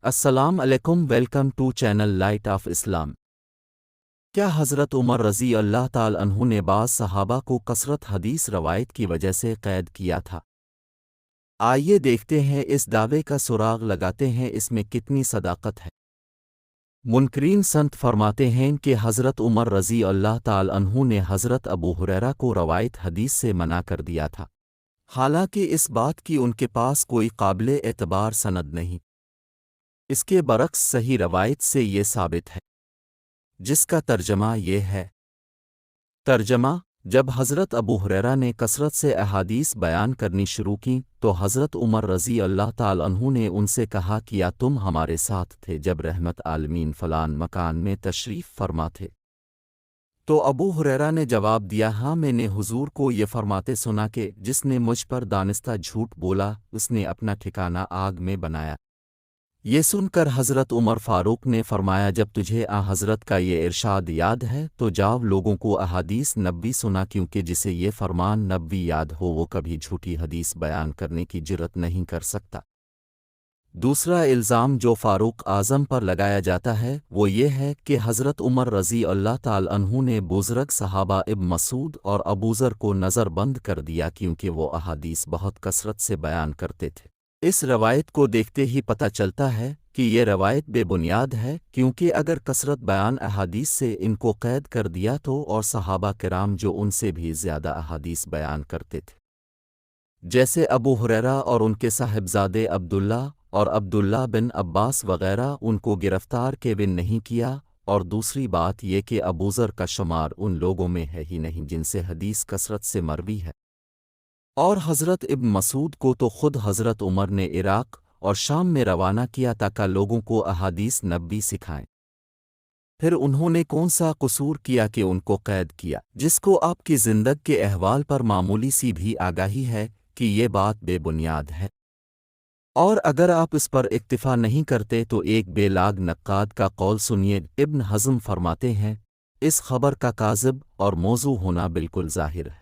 السلام علیکم، welcome to channel light of Islam. کیا حضرت عمر رضی اللہ تعالی عنہ نے بعض صحابہ کو کثرت حدیث روایت کی وجہ سے قید کیا تھا؟ آئیے دیکھتے ہیں، اس دعوے کا سراغ لگاتے ہیں اس میں کتنی صداقت ہے۔ منکرین سنت فرماتے ہیں کہ حضرت عمر رضی اللہ تعالی عنہ نے حضرت ابو ہریرہ کو روایت حدیث سے منع کر دیا تھا، حالانکہ اس بات کی ان کے پاس کوئی قابل اعتبار سند نہیں۔ اس کے برعکس صحیح روایت سے یہ ثابت ہے، جس کا ترجمہ یہ ہے۔ ترجمہ: جب حضرت ابو ہریرہ نے کثرت سے احادیث بیان کرنی شروع کیں تو حضرت عمر رضی اللہ تعالی عنہ نے ان سے کہا کہ کیا تم ہمارے ساتھ تھے جب رحمت عالمین فلان مکان میں تشریف فرما تھے؟ تو ابو ہریرہ نے جواب دیا، ہاں، میں نے حضور کو یہ فرماتے سنا کہ جس نے مجھ پر دانستہ جھوٹ بولا اس نے اپنا ٹھکانہ آگ میں بنایا۔ یہ سن کر حضرت عمر فاروق نے فرمایا، جب تجھے حضرت کا یہ ارشاد یاد ہے تو جاؤ لوگوں کو احادیث نبوی سنا، کیونکہ جسے یہ فرمان نبوی یاد ہو وہ کبھی جھوٹی حدیث بیان کرنے کی جرأت نہیں کر سکتا۔ دوسرا الزام جو فاروق اعظم پر لگایا جاتا ہے وہ یہ ہے کہ حضرت عمر رضی اللہ تعالی عنہ نے بزرگ صحابہ ابن مسعود اور ابوذر کو نظر بند کر دیا، کیونکہ وہ احادیث بہت کثرت سے بیان کرتے تھے۔ اس روایت کو دیکھتے ہی پتہ چلتا ہے کہ یہ روایت بے بنیاد ہے، کیونکہ اگر کثرت بیان احادیث سے ان کو قید کر دیا تو اور صحابہ کرام جو ان سے بھی زیادہ احادیث بیان کرتے تھے، جیسے ابو ہریرہ اور ان کے صاحبزادے عبداللہ اور عبداللہ بن عباس وغیرہ، ان کو گرفتار کیوں نہیں کیا؟ اور دوسری بات یہ کہ ابوذر کا شمار ان لوگوں میں ہے ہی نہیں جن سے حدیث کثرت سے مروی ہے۔ اور حضرت ابن مسعود کو تو خود حضرت عمر نے عراق اور شام میں روانہ کیا تاکہ لوگوں کو احادیث نبوی سکھائیں۔ پھر انہوں نے کون سا قصور کیا کہ ان کو قید کیا، جس کو آپ کی زندگی کے احوال پر معمولی سی بھی آگاہی ہے کہ یہ بات بے بنیاد ہے؟ اور اگر آپ اس پر اکتفا نہیں کرتے تو ایک بے لاگ نقاد کا قول سنیے۔ ابن حزم فرماتے ہیں، اس خبر کا کاذب اور موضوع ہونا بالکل ظاہر ہے۔